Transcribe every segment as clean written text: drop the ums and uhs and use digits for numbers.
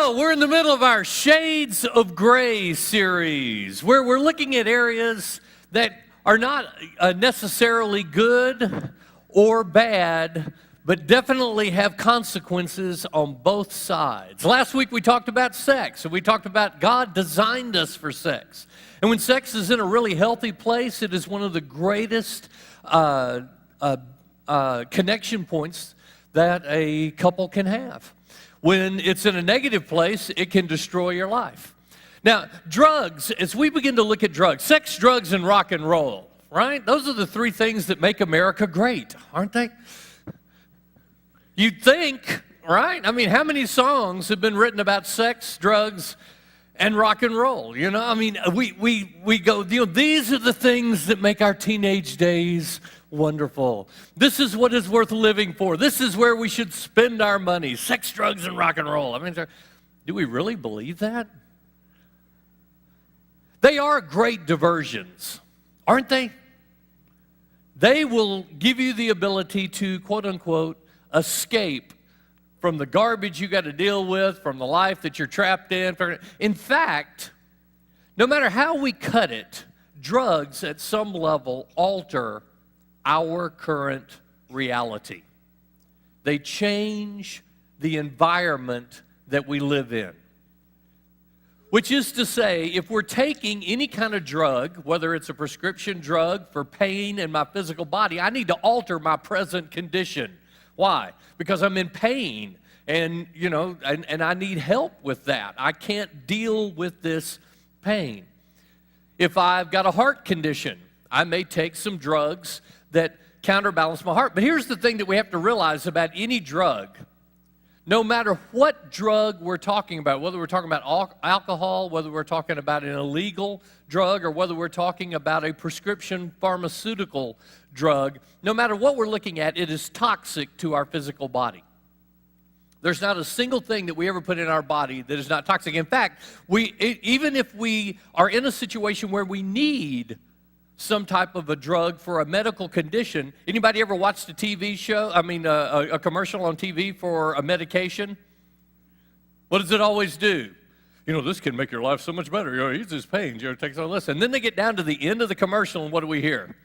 Well, we're in the middle of our Shades of Gray series, where we're looking at areas that are not necessarily good or bad, but definitely have consequences on both sides. Last week we talked about sex, and we talked about God designed us for sex. And when sex is in a really healthy place, it is one of the greatest connection points that a couple can have. When it's in a negative place, it can destroy your life. Now, drugs, as we begin to look at drugs, sex, drugs, and rock and roll, right? Those are the three things that make America great, aren't they? You'd think, right? I mean, how many songs have been written about sex, drugs, and rock and roll? You know, I mean, we go, you know, these are the things that make our teenage days wonderful. This is what is worth living for. This is where we should spend our money. Sex, drugs, and rock and roll. I mean, do we really believe that? They are great diversions, aren't they? They will give you the ability to, quote unquote, escape from the garbage you got to deal with, from the life that you're trapped in. In fact, no matter how we cut it, drugs at some level alter our current reality. They change the environment that we live in. Which is to say, if we're taking any kind of drug, whether it's a prescription drug for pain in my physical body, I need to alter my present condition. Why? Because I'm in pain, and you know, and I need help with that. I can't deal with this pain. If I've got a heart condition, I may take some drugs that counterbalance my heart. But here's the thing that we have to realize about any drug. No matter what drug we're talking about, whether we're talking about alcohol, whether we're talking about an illegal drug, or whether we're talking about a prescription pharmaceutical drug, no matter what we're looking at, it is toxic to our physical body. There's not a single thing that we ever put in our body that is not toxic. In fact, even if we are in a situation where we need some type of a drug for a medical condition. Anybody ever watched a TV show, a commercial on TV for a medication? What does it always do? You know, this can make your life so much better. You know, it eases pain. You know, it takes on this. And then they get down to the end of the commercial, and what do we hear?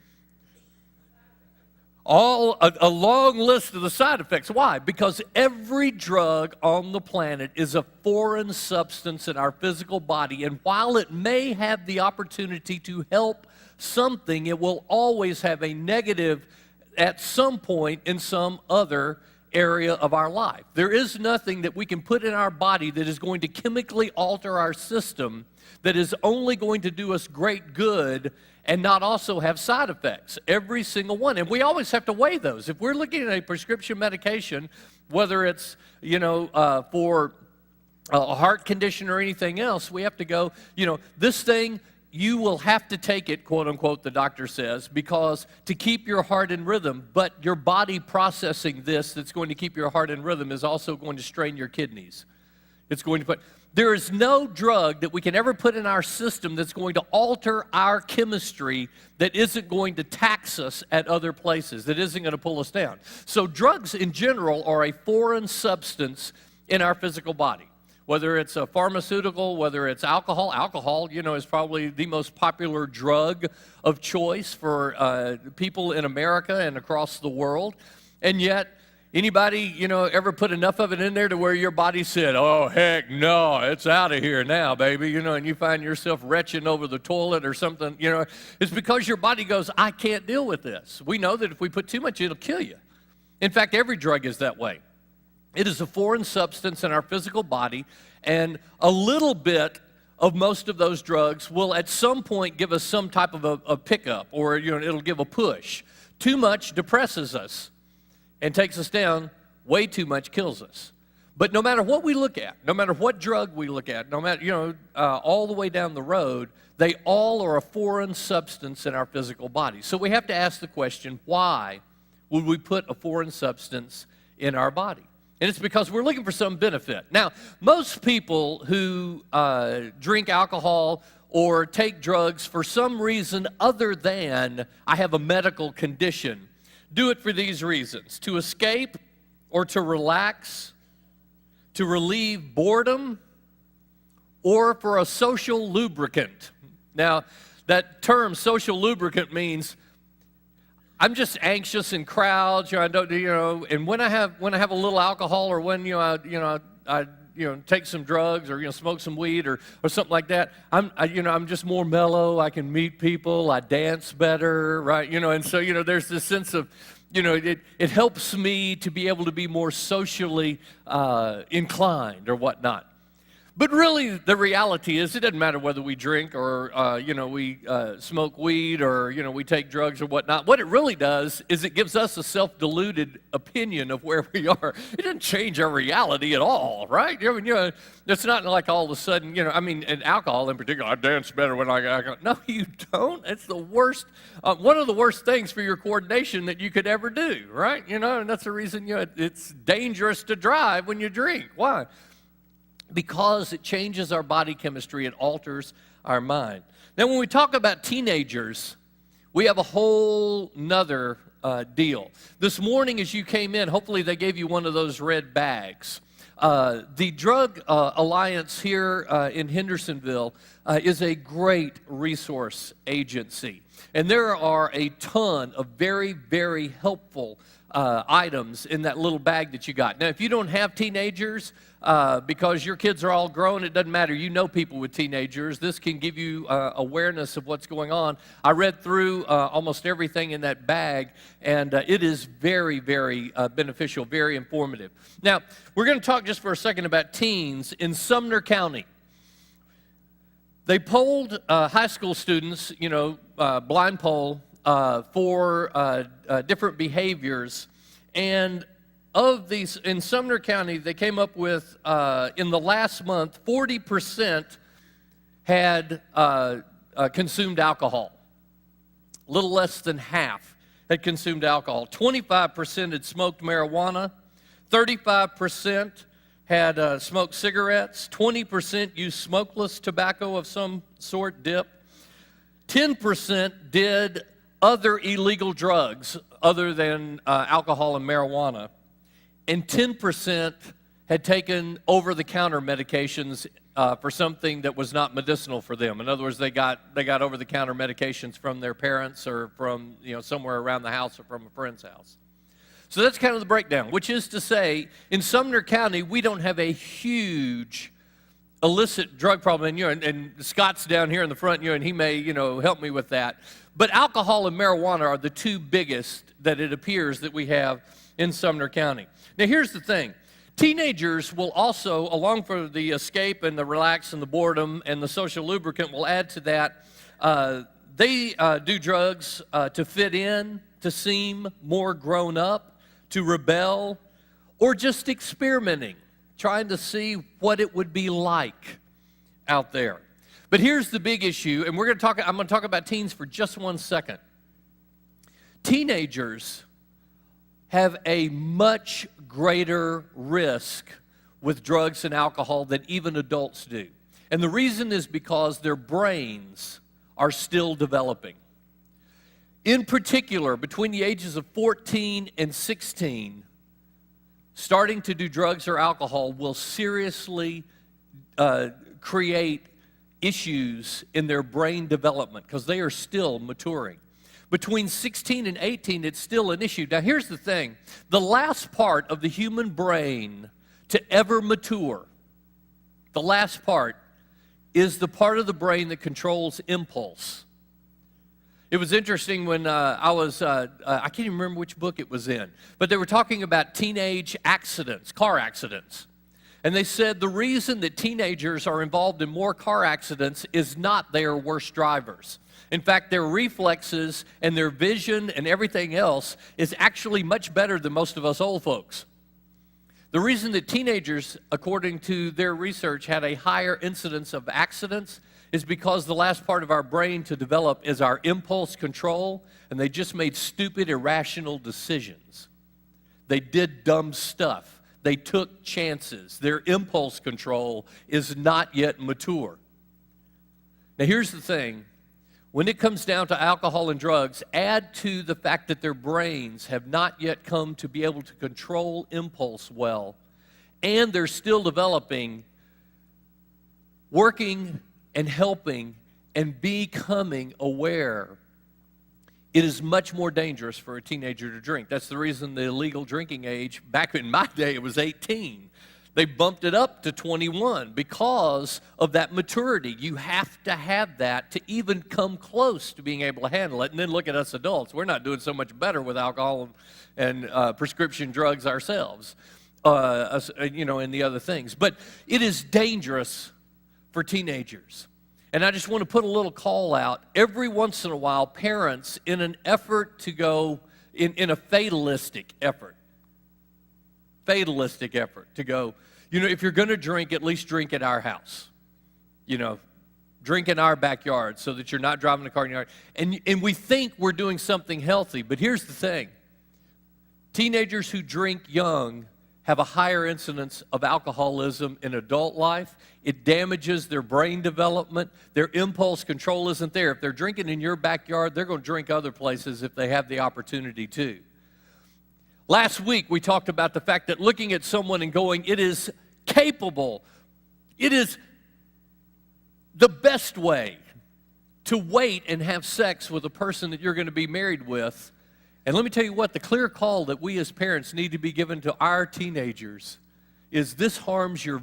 A long list of the side effects. Why? Because every drug on the planet is a foreign substance in our physical body, and while it may have the opportunity to help something, it will always have a negative at some point in some other area of our life. There is nothing that we can put in our body that is going to chemically alter our system that is only going to do us great good and not also have side effects. Every single one. And we always have to weigh those. If we're looking at a prescription medication, whether it's, for a heart condition or anything else, we have to go, this thing, you will have to take it, quote unquote, the doctor says, because to keep your heart in rhythm, but your body processing this that's going to keep your heart in rhythm is also going to strain your kidneys. It's going to there is no drug that we can ever put in our system that's going to alter our chemistry that isn't going to tax us at other places, that isn't going to pull us down. So drugs in general are a foreign substance in our physical body. Whether it's a pharmaceutical, whether it's alcohol. Alcohol, is probably the most popular drug of choice for people in America and across the world. And yet, anybody, ever put enough of it in there to where your body said, oh, heck no, it's out of here now, baby, and you find yourself retching over the toilet or something, it's because your body goes, I can't deal with this. We know that if we put too much, it'll kill you. In fact, every drug is that way. It is a foreign substance in our physical body, and a little bit of most of those drugs will at some point give us some type of a pickup, or it'll give a push. Too much depresses us and takes us down. Way too much kills us. But no matter what we look at, no matter what drug we look at, no matter, all the way down the road, they all are a foreign substance in our physical body. So we have to ask the question, why would we put a foreign substance in our body? And it's because we're looking for some benefit. Now, most people who drink alcohol or take drugs for some reason other than I have a medical condition do it for these reasons: to escape or to relax, to relieve boredom, or for a social lubricant. Now, that term social lubricant means I'm just anxious in crowds, I don't, and when I have a little alcohol, or when I take some drugs, or smoke some weed, or something like that, I'm just more mellow. I can meet people. I dance better, right? And so there's this sense of it helps me to be able to be more socially inclined or whatnot. But really, the reality is, it doesn't matter whether we drink or, we smoke weed, or, we take drugs or whatnot. What it really does is it gives us a self-deluded opinion of where we are. It doesn't change our reality at all, right? It's not like all of a sudden, and alcohol in particular, I dance better when I no, you don't. It's the worst, one of the worst things for your coordination that you could ever do, right? And that's the reason, it's dangerous to drive when you drink. Why? Because it changes our body chemistry, it alters our mind. Now, when we talk about teenagers, we have a whole nother deal. This morning as you came in, hopefully they gave you one of those red bags. The Drug Alliance here in Hendersonville is a great resource agency. And there are a ton of very, very helpful items in that little bag that you got. Now, if you don't have teenagers, because your kids are all grown, it doesn't matter. You know people with teenagers. This can give you awareness of what's going on. I read through almost everything in that bag, and it is very, very beneficial, very informative. Now, we're going to talk just for a second about teens in Sumner County. They polled high school students, blind poll, for different behaviors, and of these, in Sumner County, they came up with, in the last month, 40% had consumed alcohol. A little less than half had consumed alcohol. 25% had smoked marijuana. 35% had smoked cigarettes. 20% used smokeless tobacco of some sort, dip. 10% did other illegal drugs other than alcohol and marijuana. And 10% had taken over-the-counter medications for something that was not medicinal for them. In other words, they got over-the-counter medications from their parents, or from somewhere around the house, or from a friend's house. So that's kind of the breakdown, which is to say, in Sumner County, we don't have a huge illicit drug problem. And Scott's down here in the front, and he may help me with that. But alcohol and marijuana are the two biggest that it appears that we have in Sumner County. Now, here's the thing. Teenagers will also, along for the escape and the relax and the boredom and the social lubricant, will add to that. They do drugs to fit in, to seem more grown up, to rebel, or just experimenting, trying to see what it would be like out there. But here's the big issue, and I'm going to talk about teens for just 1 second. Teenagers have a much greater risk with drugs and alcohol than even adults do. And the reason is because their brains are still developing. In particular, between the ages of 14 and 16, starting to do drugs or alcohol will seriously create issues in their brain development, because they are still maturing. Between 16 and 18, it's still an issue. Now, here's the thing. The last part of the human brain to ever mature, the last part, is the part of the brain that controls impulse. It was interesting when I can't even remember which book it was in, but they were talking about teenage accidents, car accidents. And they said the reason that teenagers are involved in more car accidents is not they are worse drivers. In fact, their reflexes and their vision and everything else is actually much better than most of us old folks. The reason that teenagers, according to their research, had a higher incidence of accidents is because the last part of our brain to develop is our impulse control, and they just made stupid, irrational decisions. They did dumb stuff. They took chances. Their impulse control is not yet mature. Now, here's the thing. When it comes down to alcohol and drugs, add to the fact that their brains have not yet come to be able to control impulse well, and they're still developing, working and helping and becoming aware, it is much more dangerous for a teenager to drink. That's the reason the legal drinking age, back in my day, it was 18. They bumped it up to 21 because of that maturity. You have to have that to even come close to being able to handle it. And then look at us adults. We're not doing so much better with alcohol and prescription drugs ourselves, and the other things. But it is dangerous for teenagers. And I just want to put a little call out. Every once in a while, parents, in an effort to go, in a fatalistic effort to go, if you're going to drink, at least drink at our house. Drink in our backyard so that you're not driving the car in your yard. And we think we're doing something healthy, but here's the thing. Teenagers who drink young have a higher incidence of alcoholism in adult life. It damages their brain development. Their impulse control isn't there. If they're drinking in your backyard, they're going to drink other places if they have the opportunity to. Last week, we talked about the fact that looking at someone and going, it is capable, it is the best way to wait and have sex with a person that you're going to be married with. And let me tell you what, the clear call that we as parents need to be given to our teenagers is this harms your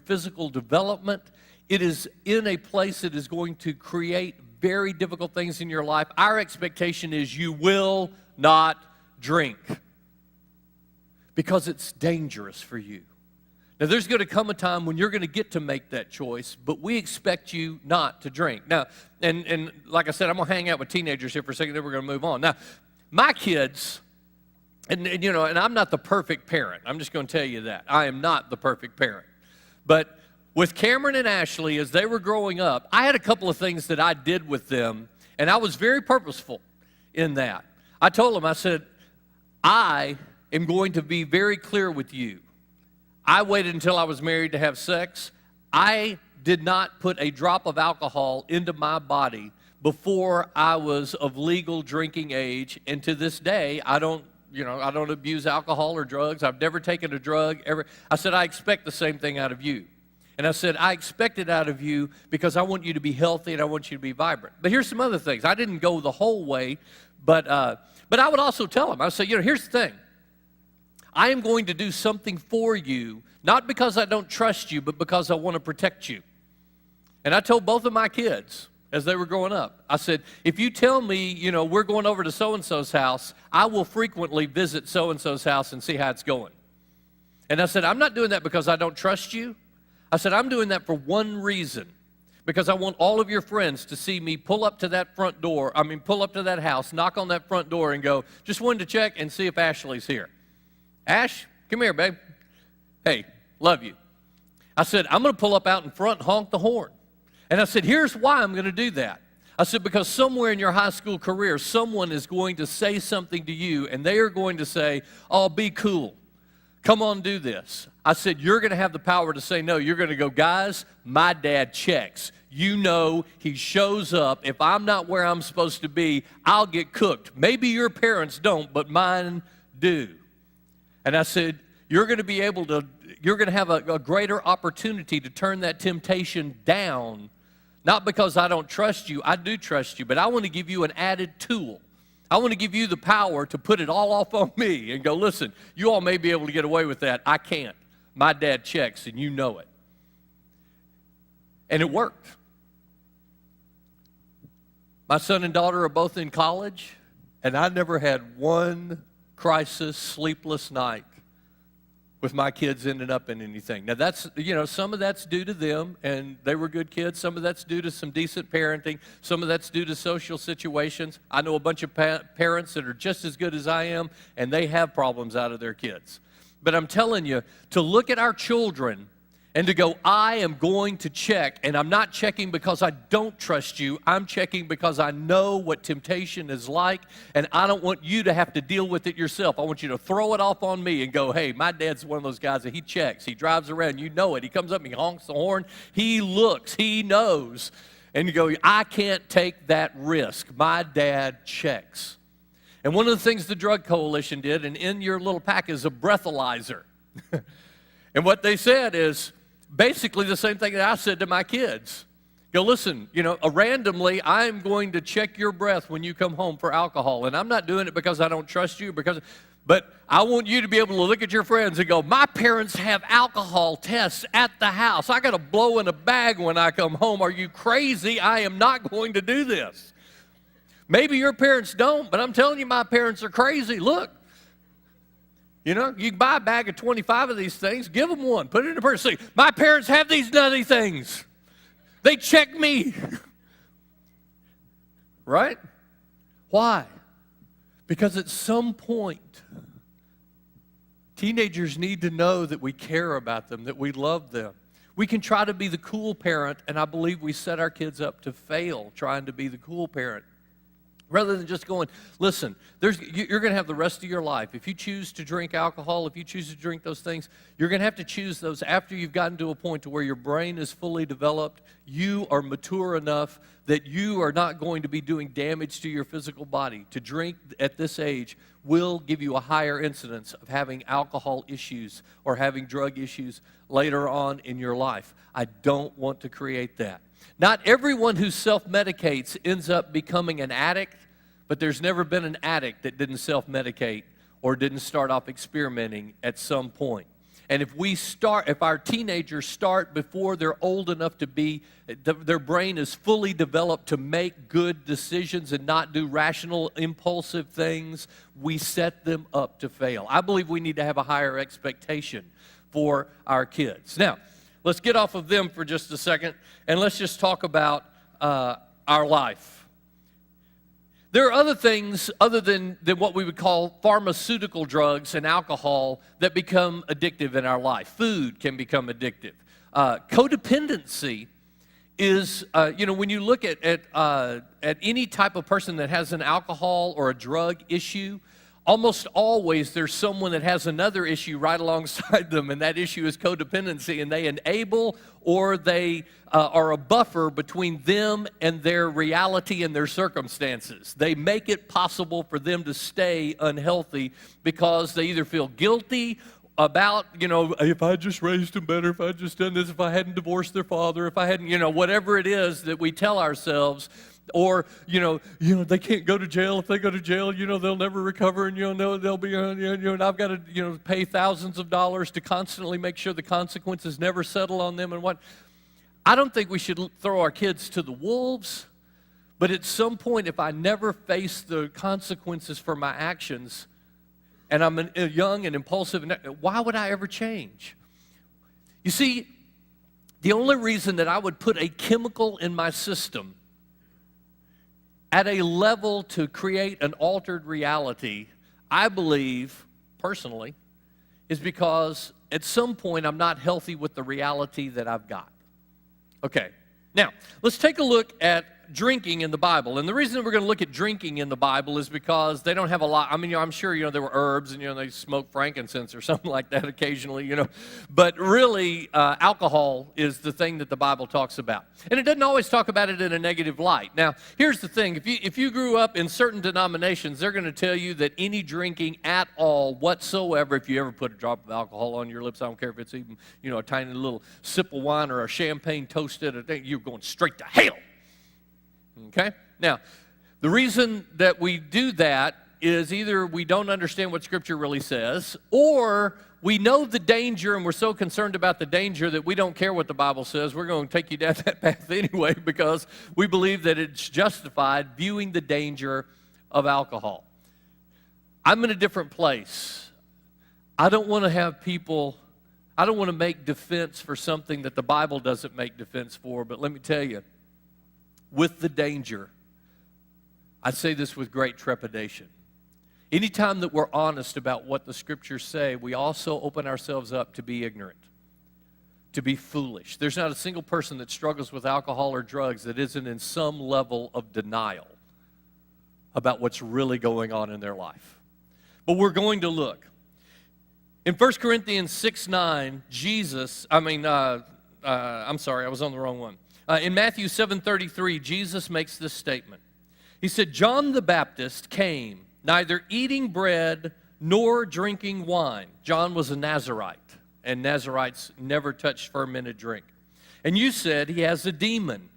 physical development. It is in a place that is going to create very difficult things in your life. Our expectation is you will not drink because it's dangerous for you. Now, there's going to come a time when you're going to get to make that choice, but we expect you not to drink. Now, and like I said, I'm going to hang out with teenagers here for a second, then we're going to move on. Now, my kids, and I'm not the perfect parent. I'm just going to tell you that. I am not the perfect parent. But with Cameron and Ashley, as they were growing up, I had a couple of things that I did with them, and I was very purposeful in that. I told them, I said, I am going to be very clear with you. I waited until I was married to have sex. I did not put a drop of alcohol into my body before I was of legal drinking age, and to this day, I don't abuse alcohol or drugs. I've never taken a drug ever. I said, I expect the same thing out of you. And I said, I expect it out of you because I want you to be healthy and I want you to be vibrant. But here's some other things. I didn't go the whole way, but I would also tell them, I would say, here's the thing. I am going to do something for you, not because I don't trust you, but because I want to protect you. And I told both of my kids, as they were growing up, I said, if you tell me, we're going over to so-and-so's house, I will frequently visit so-and-so's house and see how it's going. And I said, I'm not doing that because I don't trust you. I said, I'm doing that for one reason, because I want all of your friends to see me pull up to that house, knock on that front door and go, just wanted to check and see if Ashley's here. Ash, come here, babe. Hey, love you. I said, I'm going to pull up out in front and honk the horn. And I said, here's why I'm going to do that. I said, because somewhere in your high school career, someone is going to say something to you, and they are going to say, oh, be cool. Come on, do this. I said, you're going to have the power to say no. You're going to go, guys, my dad checks. He shows up. If I'm not where I'm supposed to be, I'll get cooked. Maybe your parents don't, but mine do. And I said, you're going to have a greater opportunity to turn that temptation down. Not because I don't trust you, I do trust you, but I want to give you an added tool. I want to give you the power to put it all off on me and go, listen, you all may be able to get away with that. I can't. My dad checks, and you know it. And it worked. My son and daughter are both in college, and I never had one crisis, sleepless night with my kids ending up in anything. Now that's, some of that's due to them, and they were good kids. Some of that's due to some decent parenting. Some of that's due to social situations. I know a bunch of parents that are just as good as I am, and they have problems out of their kids. But I'm telling you, to look at our children and to go, I am going to check, and I'm not checking because I don't trust you. I'm checking because I know what temptation is like, and I don't want you to have to deal with it yourself. I want you to throw it off on me and go, hey, my dad's one of those guys that he checks. He drives around. You know it. He comes up and he honks the horn. He looks. He knows. And you go, I can't take that risk. My dad checks. And one of the things the Drug Coalition did, and in your little pack is a breathalyzer. And what they said is, basically the same thing that I said to my kids. Go, listen, randomly, I'm going to check your breath when you come home for alcohol. And I'm not doing it because I don't trust you, but I want you to be able to look at your friends and go, my parents have alcohol tests at the house. I got to blow in a bag when I come home. Are you crazy? I am not going to do this. Maybe your parents don't, but I'm telling you, my parents are crazy. Look, you can buy a bag of 25 of these things, give them one, put it in a purse. See, my parents have these nutty things. They check me. Right? Why? Because at some point, teenagers need to know that we care about them, that we love them. We can try to be the cool parent, and I believe we set our kids up to fail trying to be the cool parent. Rather than just going, listen, you're going to have the rest of your life. If you choose to drink alcohol, if you choose to drink those things, you're going to have to choose those after you've gotten to a point to where your brain is fully developed, you are mature enough that you are not going to be doing damage to your physical body. To drink at this age will give you a higher incidence of having alcohol issues or having drug issues later on in your life. I don't want to create that. Not everyone who self-medicates ends up becoming an addict, but there's never been an addict that didn't self-medicate or didn't start off experimenting at some point. And if our teenagers start before they're old enough to be, their brain is fully developed to make good decisions and not do rational, impulsive things, we set them up to fail. I believe we need to have a higher expectation for our kids. Now, let's get off of them for just a second, and let's just talk about our life. There are other things other than what we would call pharmaceutical drugs and alcohol that become addictive in our life. Food can become addictive. Codependency is, when you look at any type of person that has an alcohol or a drug issue, almost always there's someone that has another issue right alongside them, and that issue is codependency, and they enable or they are a buffer between them and their reality and their circumstances. They make it possible for them to stay unhealthy because they either feel guilty about, if I just raised them better, if I just done this, if I hadn't divorced their father, if I hadn't, whatever it is that we tell ourselves. Or, they can't go to jail. If they go to jail, they'll never recover, and, they'll be, and I've got to, pay thousands of dollars to constantly make sure the consequences never settle on them and what. I don't think we should throw our kids to the wolves, but at some point, if I never face the consequences for my actions, and I'm young and impulsive, why would I ever change? You see, the only reason that I would put a chemical in my system at a level to create an altered reality, I believe, personally, is because at some point I'm not healthy with the reality that I've got. Okay, now, let's take a look at drinking in the Bible. And the reason we're going to look at drinking in the Bible is because they don't have a lot. I mean, I'm sure, there were herbs and, they smoked frankincense or something like that occasionally, But really, alcohol is the thing that the Bible talks about. And it doesn't always talk about it in a negative light. Now, here's the thing. If you grew up in certain denominations, they're going to tell you that any drinking at all whatsoever, if you ever put a drop of alcohol on your lips, I don't care if it's even, a tiny little sip of wine or a champagne toasted, you're going straight to hell. Okay? Now, the reason that we do that is either we don't understand what Scripture really says, or we know the danger and we're so concerned about the danger that we don't care what the Bible says. We're going to take you down that path anyway because we believe that it's justified viewing the danger of alcohol. I'm in a different place. I don't want to make defense for something that the Bible doesn't make defense for, but let me tell you, with the danger, I say this with great trepidation. Anytime that we're honest about what the Scriptures say, we also open ourselves up to be ignorant, to be foolish. There's not a single person that struggles with alcohol or drugs that isn't in some level of denial about what's really going on in their life. But we're going to look. In 1 Corinthians 6:9, I'm sorry, I was on the wrong one. In Matthew 7:33, Jesus makes this statement. He said, John the Baptist came, neither eating bread nor drinking wine. John was a Nazirite. and Nazarites never touched fermented drink. And you said he has a demon.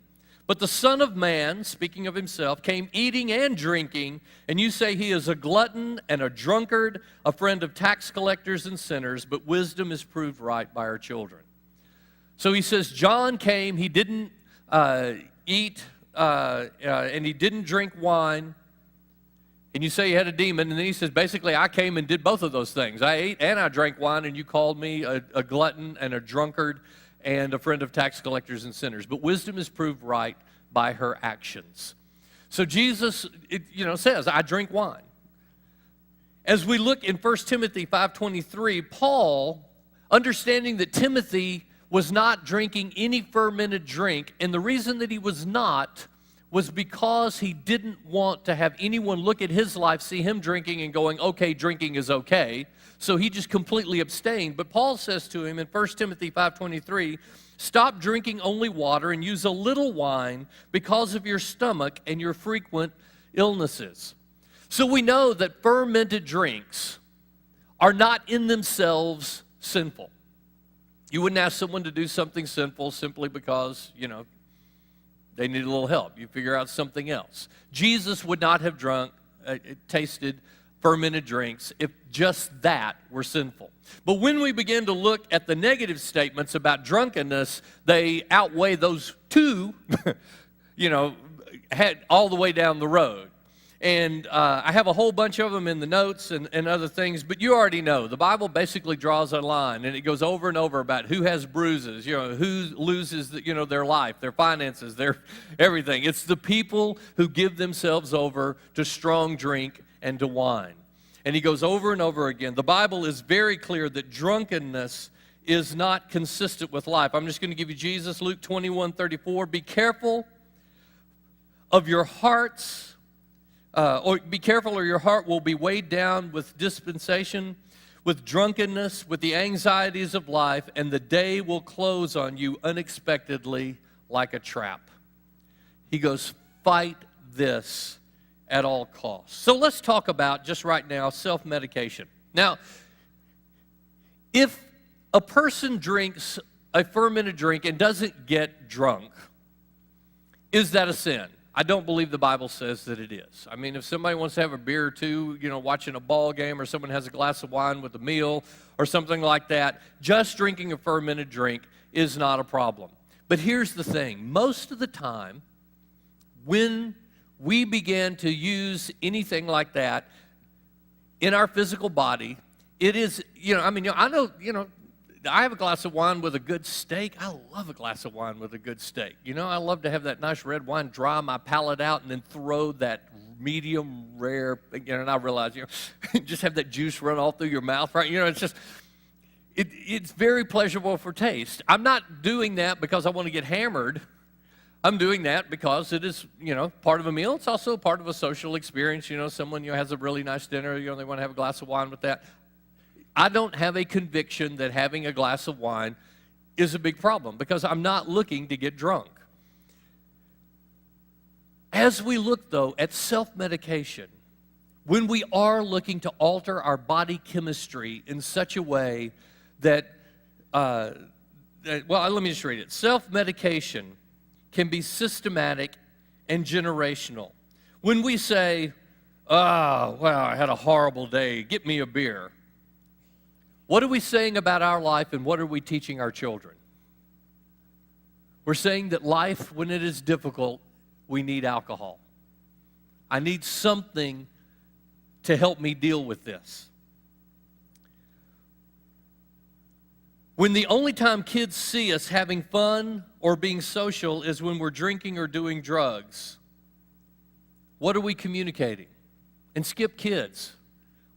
But the Son of Man, speaking of himself, came eating and drinking, and you say he is a glutton and a drunkard, a friend of tax collectors and sinners, but wisdom is proved right by her children. So he says, John came, he didn't eat, and he didn't drink wine, and you say he had a demon, and then he says, basically, I came and did both of those things. I ate and I drank wine, and you called me a glutton and a drunkard, and a friend of tax collectors and sinners. But wisdom is proved right by her actions. So Jesus, says, I drink wine. As we look in 1 Timothy 5:23, Paul, understanding that Timothy was not drinking any fermented drink, and the reason that he was not was because he didn't want to have anyone look at his life, see him drinking and going, okay, drinking is okay. So he just completely abstained. But Paul says to him in 1 Timothy 5:23, stop drinking only water and use a little wine because of your stomach and your frequent illnesses. So we know that fermented drinks are not in themselves sinful. You wouldn't ask someone to do something sinful simply because, they need a little help. You figure out something else. Jesus would not have tasted fermented drinks if just that were sinful. But when we begin to look at the negative statements about drunkenness, they outweigh those two, head all the way down the road. And I have a whole bunch of them in the notes and other things, but you already know. The Bible basically draws a line, and it goes over and over about who has bruises, who loses their life, their finances, their everything. It's the people who give themselves over to strong drink and to wine. And he goes over and over again. The Bible is very clear that drunkenness is not consistent with life. I'm just going to give you Jesus, Luke 21:34. Be careful of your hearts, or be careful or your heart will be weighed down with dispensation, with drunkenness, with the anxieties of life, and the day will close on you unexpectedly like a trap. He goes, fight this at all costs. So let's talk about, just right now, self-medication. Now, if a person drinks a fermented drink and doesn't get drunk, is that a sin? I don't believe the Bible says that it is. I mean, if somebody wants to have a beer or two, watching a ball game, or someone has a glass of wine with a meal or something like that, just drinking a fermented drink is not a problem. But here's the thing. Most of the time, when we begin to use anything like that in our physical body, it is, I know, I have a glass of wine with a good steak. I love a glass of wine with a good steak. I love to have that nice red wine dry my palate out and then throw that medium rare, and I realize, just have that juice run all through your mouth, right? It's just, it's very pleasurable for taste. I'm not doing that because I want to get hammered. I'm doing that because it is, part of a meal. It's also part of a social experience. Someone, has a really nice dinner, they want to have a glass of wine with that. I don't have a conviction that having a glass of wine is a big problem because I'm not looking to get drunk. As we look, though, at self-medication, when we are looking to alter our body chemistry in such a way that, let me just read it. Self-medication can be systematic and generational. When we say, I had a horrible day, get me a beer. What are we saying about our life, and what are we teaching our children? We're saying that life, when it is difficult, we need alcohol. I need something to help me deal with this. When the only time kids see us having fun or being social is when we're drinking or doing drugs, what are we communicating? And skip kids.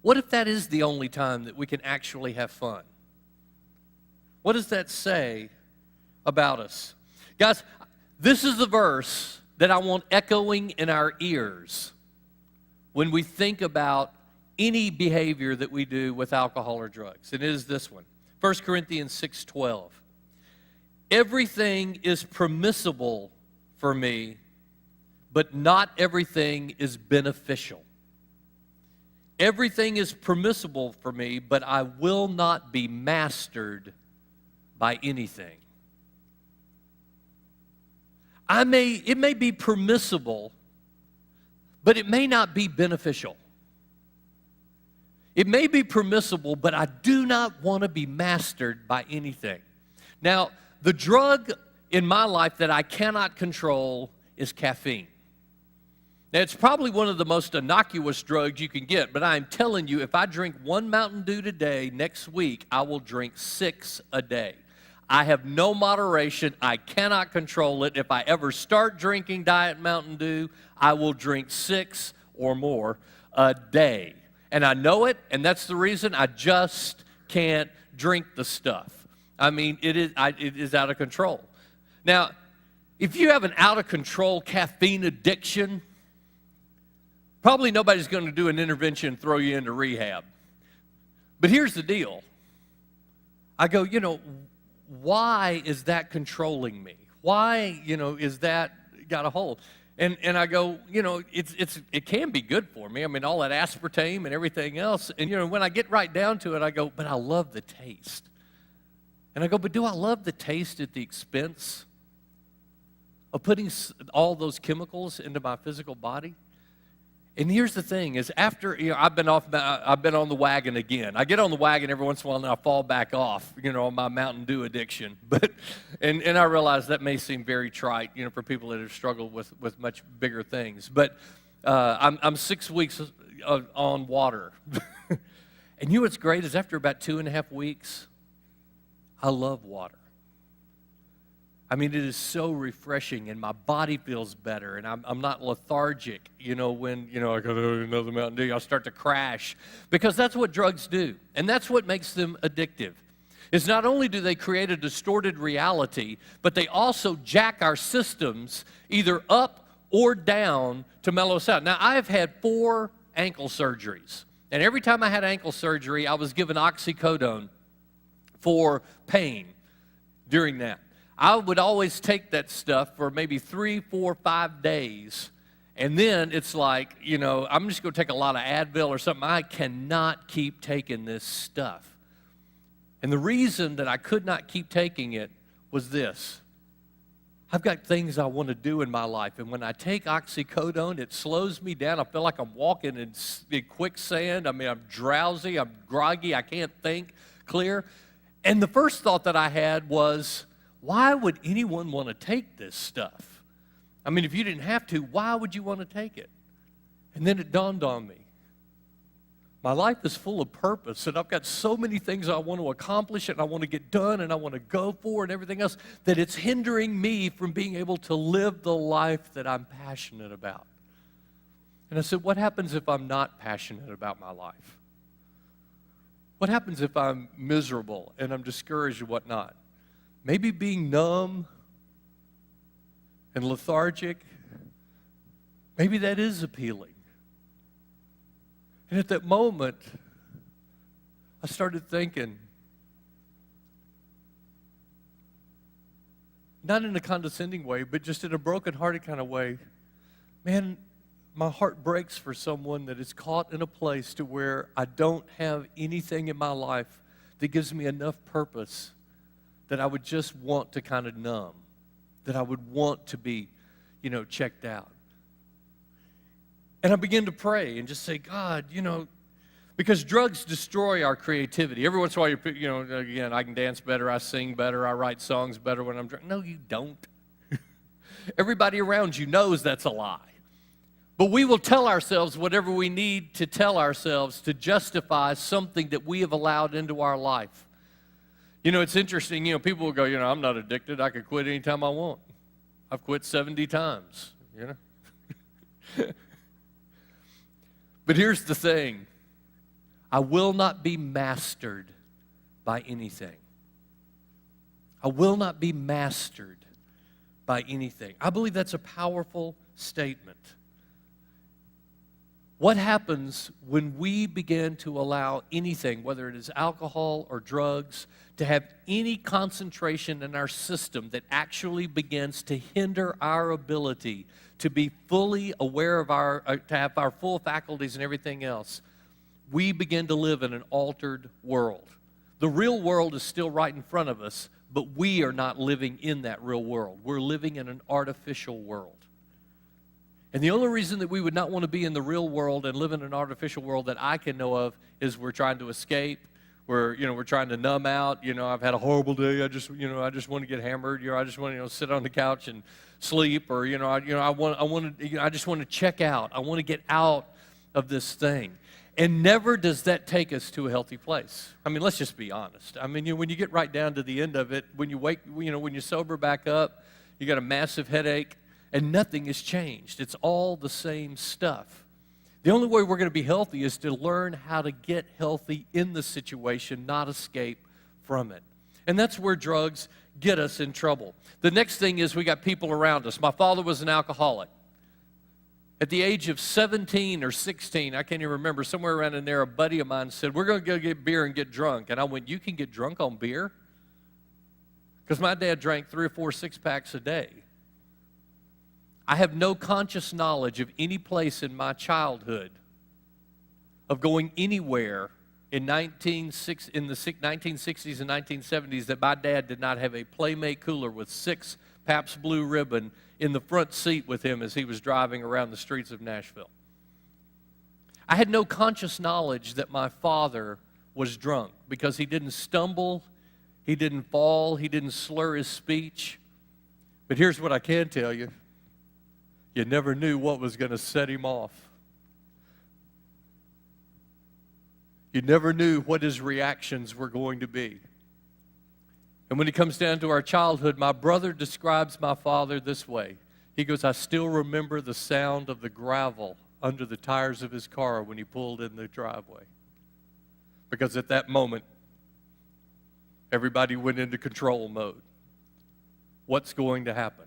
What if that is the only time that we can actually have fun? What does that say about us? Guys, this is the verse that I want echoing in our ears when we think about any behavior that we do with alcohol or drugs. And it is this one, 1 Corinthians 6:12. Everything is permissible for me, but not everything is beneficial. Everything is permissible for me, but I will not be mastered by anything. It may be permissible, but it may not be beneficial. It may be permissible, but I do not want to be mastered by anything. Now, the drug in my life that I cannot control is caffeine. Now, it's probably one of the most innocuous drugs you can get, but I'm telling you, if I drink one Mountain Dew today, next week I will drink 6 a day. I have no moderation. I cannot control it. If I ever start drinking Diet Mountain Dew, I will drink 6 or more a day. And I know it, and that's the reason I just can't drink the stuff. I mean, it is out of control. Now, if you have an out-of-control caffeine addiction, probably nobody's going to do an intervention and throw you into rehab. But here's the deal. I go, why is that controlling me? Why, is that got a hold? And I go, it can be good for me. I mean, all that aspartame and everything else. And, when I get right down to it, I go, but I love the taste. And I go, but do I love the taste at the expense of putting all those chemicals into my physical body? And here's the thing, is after, I've been on the wagon again. I get on the wagon every once in a while, and I fall back off, on my Mountain Dew addiction. But, and I realize that may seem very trite, for people that have struggled with much bigger things. But I'm 6 weeks on water. And what's great is after about 2.5 weeks, I love water. I mean, it is so refreshing, and my body feels better, and I'm not lethargic, when, I got another Mountain Dew, I start to crash, because that's what drugs do, and that's what makes them addictive. Is not only do they create a distorted reality, but they also jack our systems either up or down to mellow us out. Now, I've had 4 ankle surgeries, and every time I had ankle surgery, I was given oxycodone for pain during that. I would always take that stuff for maybe 3, 4, 5 days, and then it's like, I'm just going to take a lot of Advil or something. I cannot keep taking this stuff. And the reason that I could not keep taking it was this. I've got things I want to do in my life, and when I take oxycodone, it slows me down. I feel like I'm walking in quicksand. I mean, I'm drowsy, I'm groggy, I can't think clear. And the first thought that I had was, why would anyone want to take this stuff? I mean, if you didn't have to, why would you want to take it? And then it dawned on me. My life is full of purpose, and I've got so many things I want to accomplish, and I want to get done, and I want to go for, and everything else, that it's hindering me from being able to live the life that I'm passionate about. And I said, what happens if I'm not passionate about my life? What happens if I'm miserable and I'm discouraged and whatnot? Maybe being numb and lethargic, maybe that is appealing. And at that moment, I started thinking, not in a condescending way, but just in a broken-hearted kind of way, man, my heart breaks for someone that is caught in a place to where I don't have anything in my life that gives me enough purpose that I would just want to kind of numb, that I would want to be, checked out. And I began to pray and just say, God, because drugs destroy our creativity. Every once in a while, again, I can dance better, I sing better, I write songs better when I'm drunk. No, you don't. Everybody around you knows that's a lie. But we will tell ourselves whatever we need to tell ourselves to justify something that we have allowed into our life. It's interesting, people will go, I'm not addicted. I could quit anytime I want. I've quit 70 times, But here's the thing. I will not be mastered by anything. I will not be mastered by anything. I believe that's a powerful statement. What happens when we begin to allow anything, whether it is alcohol or drugs, to have any concentration in our system that actually begins to hinder our ability to be fully aware of to have our full faculties and everything else? We begin to live in an altered world. The real world is still right in front of us, but we are not living in that real world. We're living in an artificial world. And the only reason that we would not want to be in the real world and live in an artificial world that I can know of is we're trying to escape. We're trying to numb out. I've had a horrible day. I just want to get hammered. I just want to sit on the couch and sleep, or I just want to check out. I want to get out of this thing. And never does that take us to a healthy place. I mean, let's just be honest. I mean, when you get right down to the end of it, when you sober back up, you got a massive headache, and nothing has changed. It's all the same stuff. The only way we're going to be healthy is to learn how to get healthy in the situation, not escape from it. And that's where drugs get us in trouble. The next thing is we got people around us. My father was an alcoholic. At the age of 17 or 16, I can't even remember, somewhere around in there, a buddy of mine said, we're going to go get beer and get drunk. And I went, you can get drunk on beer? Because my dad drank 3 or 4 six-packs a day. I have no conscious knowledge of any place in my childhood of going anywhere in the 1960s and 1970s that my dad did not have a Playmate cooler with 6 Pabst Blue Ribbon in the front seat with him as he was driving around the streets of Nashville. I had no conscious knowledge that my father was drunk because he didn't stumble, he didn't fall, he didn't slur his speech. But here's what I can tell you. You never knew what was going to set him off. You never knew what his reactions were going to be. And when it comes down to our childhood, my brother describes my father this way. He goes, I still remember the sound of the gravel under the tires of his car when he pulled in the driveway. Because at that moment, everybody went into control mode. What's going to happen?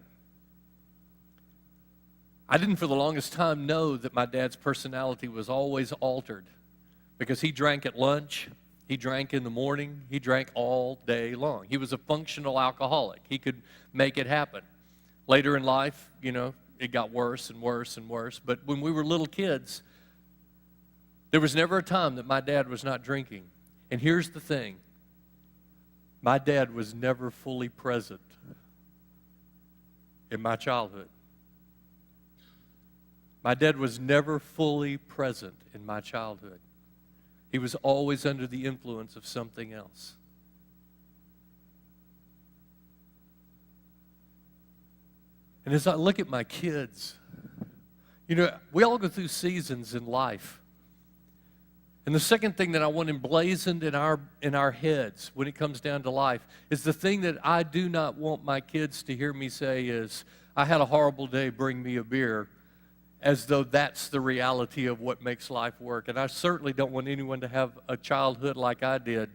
I didn't for the longest time know that my dad's personality was always altered because he drank at lunch, he drank in the morning, he drank all day long. He was a functional alcoholic. He could make it happen. Later in life, it got worse and worse and worse. But when we were little kids, there was never a time that my dad was not drinking. And here's the thing. My dad was never fully present in my childhood. My dad was never fully present in my childhood. He was always under the influence of something else. And as I look at my kids, we all go through seasons in life. And the second thing that I want emblazoned in our heads when it comes down to life is the thing that I do not want my kids to hear me say is, I had a horrible day, bring me a beer, as though that's the reality of what makes life work. And I certainly don't want anyone to have a childhood like I did,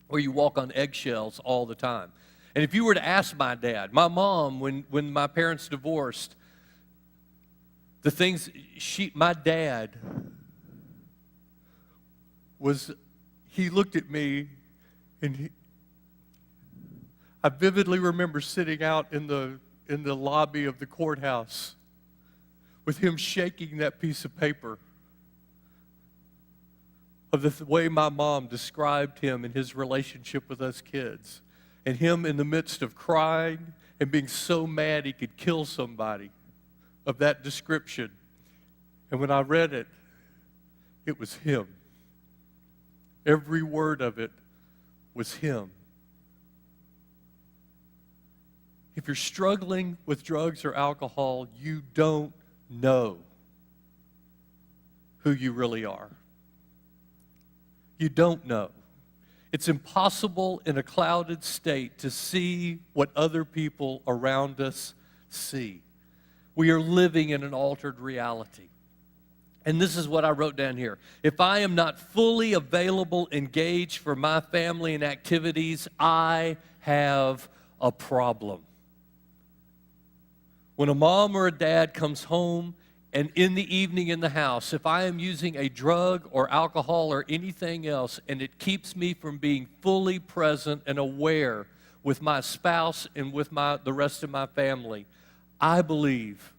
where you walk on eggshells all the time. And if you were to ask my dad, my mom, when my parents divorced, the things my dad was, he looked at me, and I vividly remember sitting out in the lobby of the courthouse with him shaking that piece of paper of the way my mom described him and his relationship with us kids, and him in the midst of crying and being so mad he could kill somebody of that description. And when I read it, it was him. Every word of it was him. If you're struggling with drugs or alcohol, you don't know who you really are. You don't know. It's impossible in a clouded state to see what other people around us see. We are living in an altered reality. And this is what I wrote down here. If I am not fully available, engaged for my family and activities, I have a problem. When a mom or a dad comes home and in the evening in the house, if I am using a drug or alcohol or anything else and it keeps me from being fully present and aware with my spouse and with the rest of my family, I believe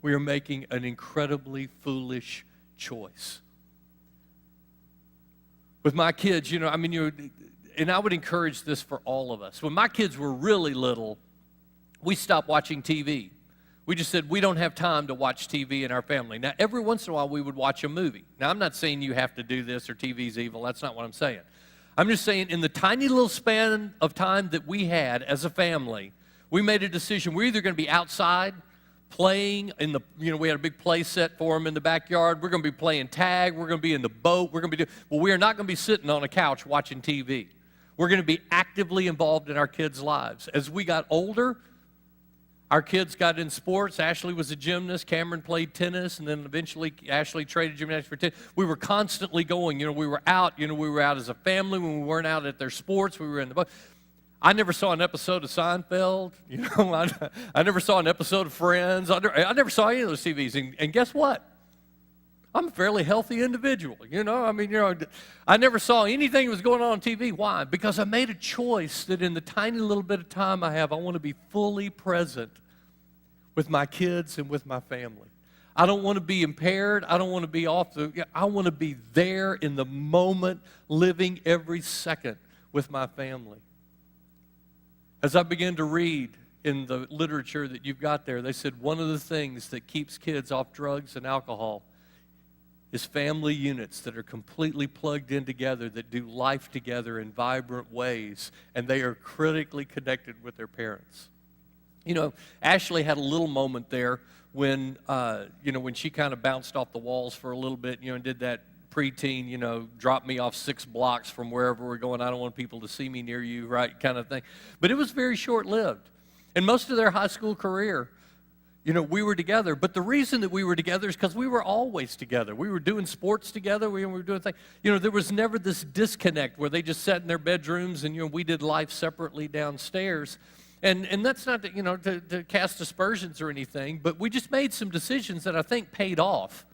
we are making an incredibly foolish choice. With my kids, and I would encourage this for all of us. When my kids were really little, we stopped watching TV. We just said we don't have time to watch TV in our family. Now, every once in a while, we would watch a movie. Now, I'm not saying you have to do this or TV's evil. That's not what I'm saying. I'm just saying in the tiny little span of time that we had as a family, we made a decision. We're either going to be outside playing in the, we had a big play set for them in the backyard. We're going to be playing tag. We're going to be in the boat. We're going to be well, we are not going to be sitting on a couch watching TV. We're going to be actively involved in our kids' lives. As we got older, our kids got in sports. Ashley was a gymnast. Cameron played tennis, and then eventually Ashley traded gymnastics for tennis. We were constantly going. We were out. We were out as a family. When we weren't out at their sports, we were in the boat. I never saw an episode of Seinfeld. I never saw an episode of Friends. I never saw any of those TVs. And guess what? I'm a fairly healthy individual. I never saw anything that was going on TV. Why? Because I made a choice that in the tiny little bit of time I have, I want to be fully present with my kids and with my family. I don't want to be impaired. I don't want to be I want to be there in the moment, living every second with my family. As I began to read in the literature that you've got there, they said one of the things that keeps kids off drugs and alcohol is family units that are completely plugged in together, that do life together in vibrant ways, and they are critically connected with their parents. Ashley had a little moment there when she kind of bounced off the walls for a little bit, and did that preteen, drop me off 6 blocks from wherever we're going. I don't want people to see me near you, right, kind of thing. But it was very short-lived. And most of their high school career, we were together. But the reason that we were together is because we were always together. We were doing sports together. We were doing things. There was never this disconnect where they just sat in their bedrooms and, we did life separately downstairs. And that's not to cast aspersions or anything, but we just made some decisions that I think paid off.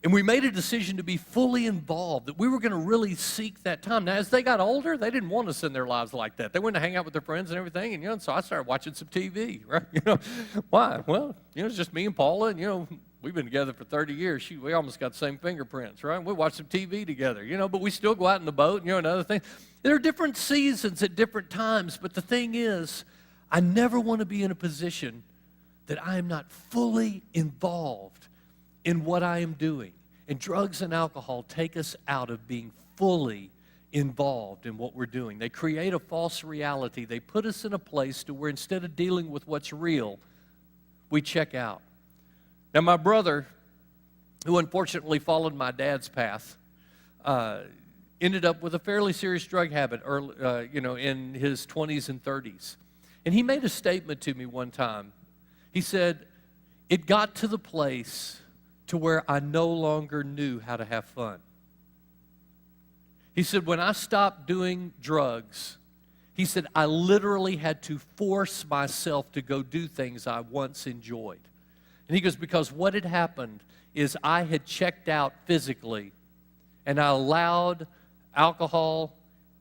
And we made a decision to be fully involved, that we were going to really seek that time. Now, as they got older, they didn't want us in their lives like that. They wanted to hang out with their friends and everything, and so I started watching some TV, right? Why? Well, it's just me and Paula, and we've been together for 30 years. We almost got the same fingerprints, right? We watch some TV together, but we still go out in the boat, and other things. There are different seasons at different times, but the thing is, I never want to be in a position that I am not fully involved in what I am doing. And drugs and alcohol take us out of being fully involved in what we're doing. They create a false reality. They put us in a place to where instead of dealing with what's real, we check out. Now, my brother, who unfortunately followed my dad's path, ended up with a fairly serious drug habit early, in his 20s and 30s. And he made a statement to me one time. He said, "It got to the place to where I no longer knew how to have fun." He said, when I stopped doing drugs, he said, I literally had to force myself to go do things I once enjoyed. And he goes, because what had happened is I had checked out physically, and I allowed alcohol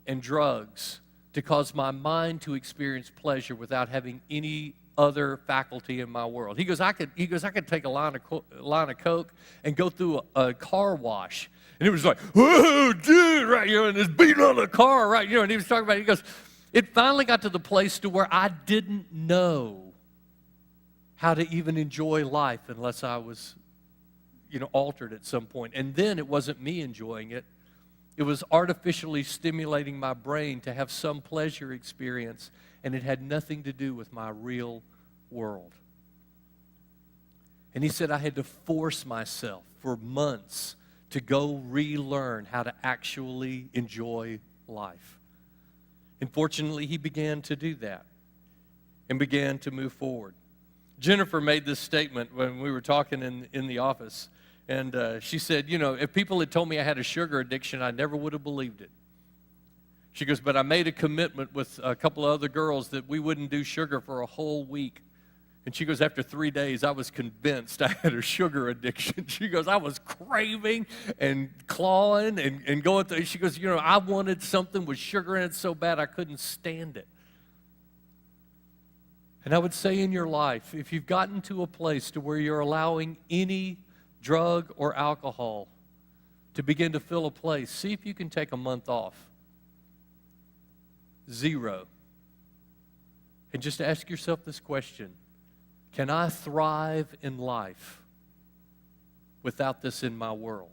and drugs to cause my mind to experience pleasure without having any other faculty in my world. He goes, I could take a line of Coke and go through a car wash. And it was like, whoa, dude, right, and it's beating on the car, right, and he was talking about it. He goes, it finally got to the place to where I didn't know how to even enjoy life unless I was, altered at some point. And then it wasn't me enjoying it. It was artificially stimulating my brain to have some pleasure experience, and it had nothing to do with my real world. And he said I had to force myself for months to go relearn how to actually enjoy life. And fortunately, he began to do that and began to move forward. Jennifer made this statement when we were talking in the office, and she said, if people had told me I had a sugar addiction, I never would have believed it. She goes, but I made a commitment with a couple of other girls that we wouldn't do sugar for a whole week. And she goes, after 3 days, I was convinced I had a sugar addiction. She goes, I was craving and clawing and going through. She goes, I wanted something with sugar in it so bad I couldn't stand it. And I would say in your life, if you've gotten to a place to where you're allowing any drug or alcohol to begin to fill a place, see if you can take a month off. 0. And just ask yourself this question: can I thrive in life without this in my world?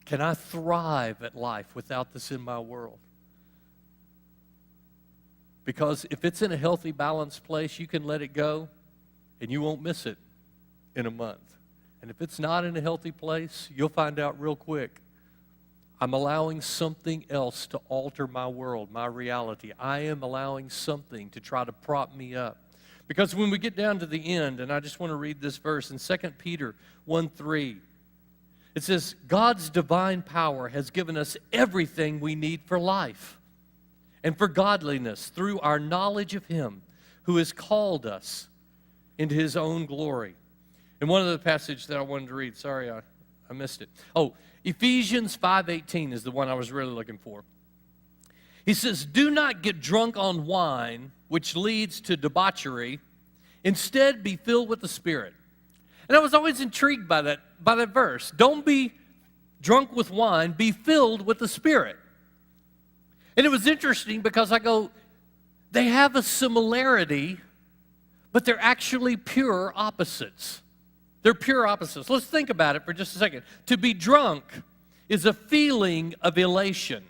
Can I thrive at life without this in my world? Because if it's in a healthy, balanced place, you can let it go and you won't miss it in a month. And if it's not in a healthy place, you'll find out real quick. I'm allowing something else to alter my world, my reality. I am allowing something to try to prop me up. Because when we get down to the end, and I just want to read this verse in 2 Peter 1:3, it says, God's divine power has given us everything we need for life and for godliness through our knowledge of Him who has called us into His own glory. And one of the passages that I wanted to read, sorry, I missed it. Oh, Ephesians 5:18 is the one I was really looking for. He says, do not get drunk on wine, which leads to debauchery. Instead, be filled with the Spirit. And I was always intrigued by that verse. Don't be drunk with wine, be filled with the Spirit. And it was interesting because I go, they have a similarity, but they're actually pure opposites. They're pure opposites. Let's think about it for just a second. To be drunk is a feeling of elation,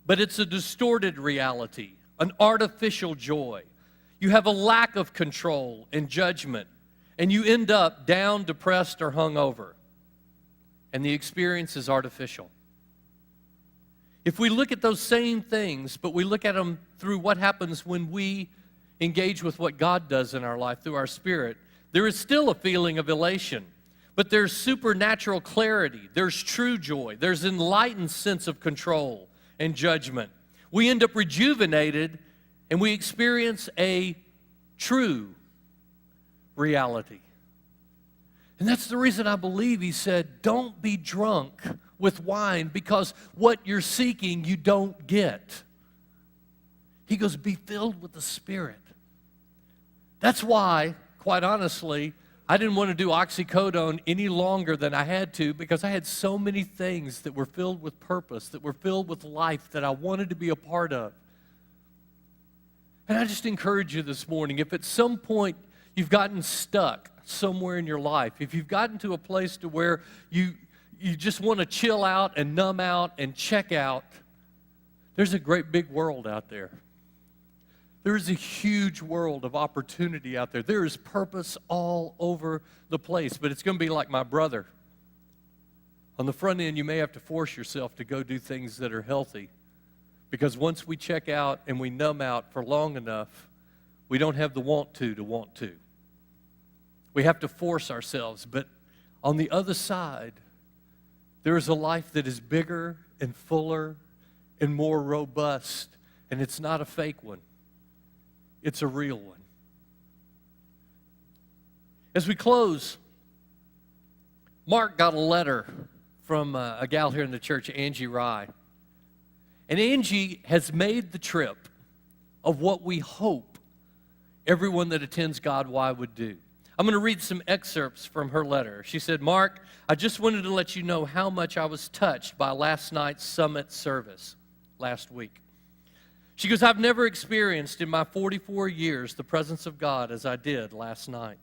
but it's a distorted reality, an artificial joy. You have a lack of control and judgment, and you end up down, depressed, or hungover, and the experience is artificial. If we look at those same things, but we look at them through what happens when we engage with what God does in our life through our Spirit, there is still a feeling of elation, but there's supernatural clarity, there's true joy, there's enlightened sense of control and judgment. We end up rejuvenated and we experience a true reality. And that's the reason I believe he said, don't be drunk with wine because what you're seeking you don't get. He goes, be filled with the Spirit. That's why, quite honestly, I didn't want to do oxycodone any longer than I had to because I had so many things that were filled with purpose, that were filled with life that I wanted to be a part of. And I just encourage you this morning, if at some point you've gotten stuck somewhere in your life, if you've gotten to a place to where you just want to chill out and numb out and check out, there's a great big world out there. There is a huge world of opportunity out there. There is purpose all over the place, but it's going to be like my brother. On the front end, you may have to force yourself to go do things that are healthy, because once we check out and we numb out for long enough, we don't have the want to. We have to force ourselves, but on the other side, there is a life that is bigger and fuller and more robust, and it's not a fake one. It's a real one. As we close, Mark got a letter from a gal here in the church, Angie Rye. And Angie has made the trip of what we hope everyone that attends God Why would do. I'm going to read some excerpts from her letter. She said, Mark, I just wanted to let you know how much I was touched by last night's summit service last week. She goes, I've never experienced in my 44 years the presence of God as I did last night.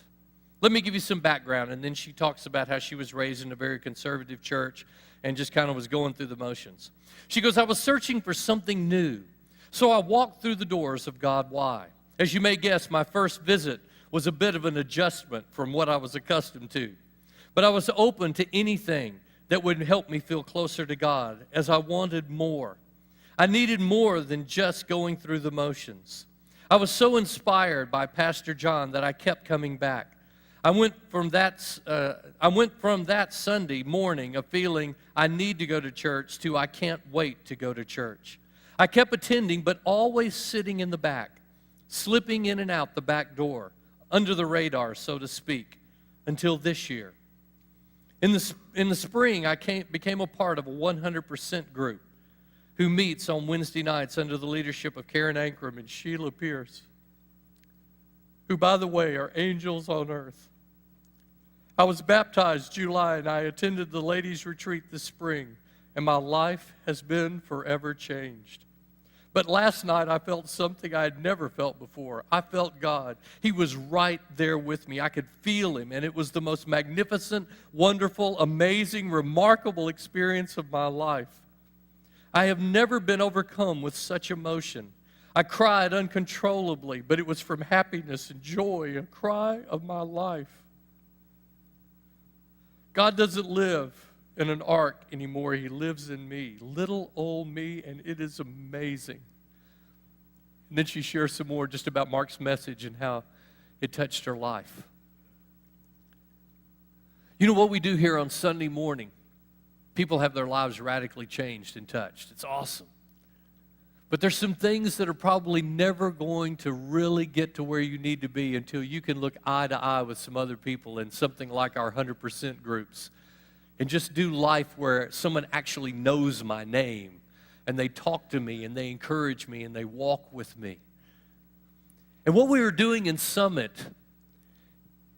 Let me give you some background, and then she talks about how she was raised in a very conservative church and just kind of was going through the motions. She goes, I was searching for something new, so I walked through the doors of God Why. As you may guess, my first visit was a bit of an adjustment from what I was accustomed to, but I was open to anything that would help me feel closer to God, as I wanted more. I needed more than just going through the motions. I was so inspired by Pastor John that I kept coming back. I went from that Sunday morning of feeling I need to go to church to I can't wait to go to church. I kept attending, but always sitting in the back, slipping in and out the back door, under the radar, so to speak, until this year. In the spring, I became a part of a 100% group who meets on Wednesday nights under the leadership of Karen Ankrum and Sheila Pierce, who, by the way, are angels on earth. I was baptized July, and I attended the ladies' retreat this spring, and my life has been forever changed. But last night I felt something I had never felt before. I felt God. He was right there with me. I could feel him, and it was the most magnificent, wonderful, amazing, remarkable experience of my life. I have never been overcome with such emotion. I cried uncontrollably, but it was from happiness and joy, a cry of my life. God doesn't live in an ark anymore. He lives in me, little old me, and it is amazing. And then she shares some more just about Mark's message and how it touched her life. You know what we do here on Sunday morning? People have their lives radically changed and touched. It's awesome. But there's some things that are probably never going to really get to where you need to be until you can look eye to eye with some other people in something like our 100% groups and just do life where someone actually knows my name and they talk to me and they encourage me and they walk with me. And what we were doing in Summit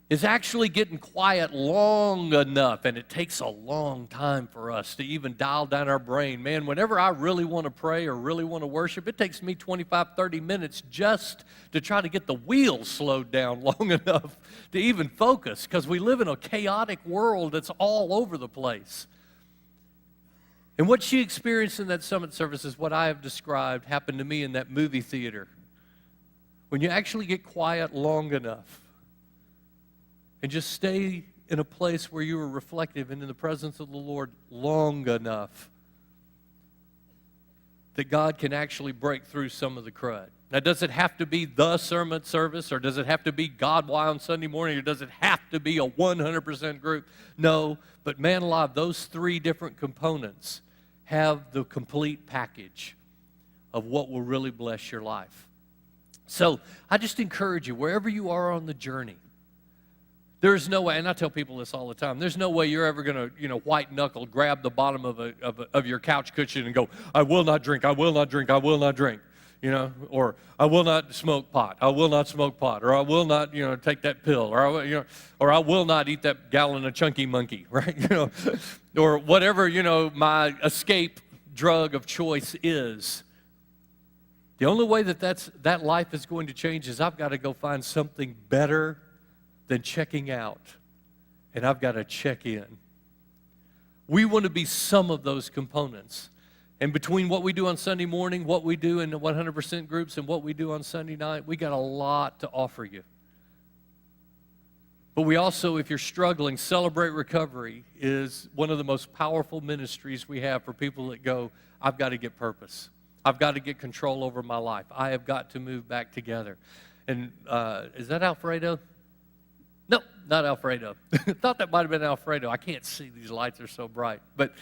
is actually getting quiet long enough, and it takes a long time for us to even dial down our brain. Man, whenever I really want to pray or really want to worship, it takes me 25, 30 minutes just to try to get the wheels slowed down long enough to even focus, because we live in a chaotic world that's all over the place. And what she experienced in that Summit service is what I have described happened to me in that movie theater. When you actually get quiet long enough, and just stay in a place where you are reflective and in the presence of the Lord long enough that God can actually break through some of the crud. Now, does it have to be the sermon service, or does it have to be God Why on Sunday morning, or does it have to be a 100% group? No, but man alive, those three different components have the complete package of what will really bless your life. So I just encourage you, wherever you are on the journey, there's no way, and I tell people this all the time, there's no way you're ever going to, white-knuckle, grab the bottom of your couch cushion and go, I will not drink, I will not drink, I will not drink, or I will not smoke pot, or I will not, take that pill, or I will not eat that gallon of Chunky Monkey, right? Or whatever, my escape drug of choice is. The only way that life is going to change is I've got to go find something better than checking out, and I've got to check in. We want to be some of those components. And between what we do on Sunday morning, what we do in the 100% groups, and what we do on Sunday night, we got a lot to offer you. But we also, if you're struggling, Celebrate Recovery is one of the most powerful ministries we have for people that go, I've got to get purpose. I've got to get control over my life. I have got to move back together. And is that Alfredo? No, not Alfredo. Thought that might have been Alfredo. I can't see. These lights are so bright. But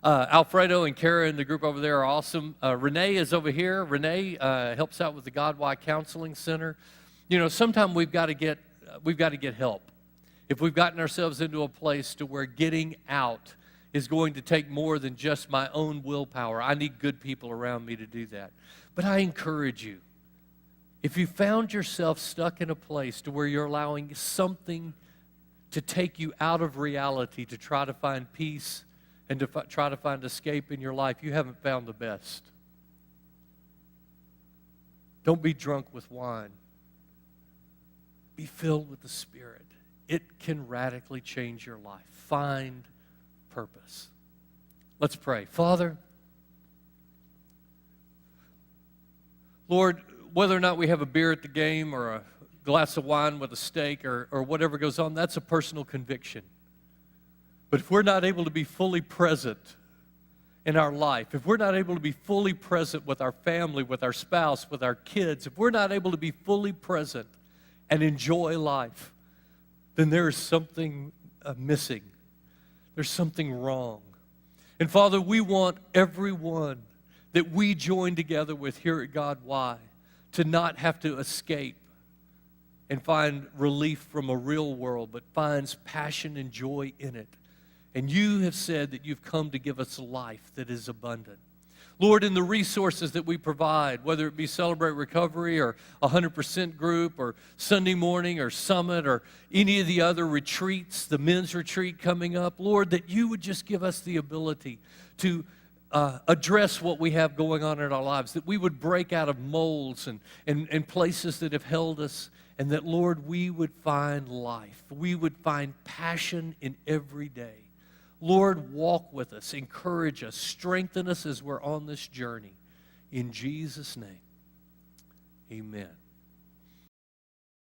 Alfredo and Kara and the group over there are awesome. Renee is over here. Renee helps out with the God Why Counseling Center. Sometimes we've got to get help. If we've gotten ourselves into a place to where getting out is going to take more than just my own willpower, I need good people around me to do that. But I encourage you, if you found yourself stuck in a place to where you're allowing something to take you out of reality to try to find peace and to try to find escape in your life, you haven't found the best. Don't be drunk with wine. Be filled with the Spirit. It can radically change your life. Find purpose. Let's pray. Father, Lord, whether or not we have a beer at the game or a glass of wine with a steak or whatever goes on, that's a personal conviction. But if we're not able to be fully present in our life, if we're not able to be fully present with our family, with our spouse, with our kids, if we're not able to be fully present and enjoy life, then there is something missing. There's something wrong. And Father, we want everyone that we join together with here at God Why to not have to escape and find relief from a real world, but finds passion and joy in it. And you have said that you've come to give us life that is abundant. Lord, in the resources that we provide, whether it be Celebrate Recovery or 100% group or Sunday morning or Summit or any of the other retreats, the men's retreat coming up, Lord, that you would just give us the ability to address what we have going on in our lives, that we would break out of molds and places that have held us, and that, Lord, we would find life. We would find passion in every day. Lord, walk with us, encourage us, strengthen us as we're on this journey. In Jesus' name, amen.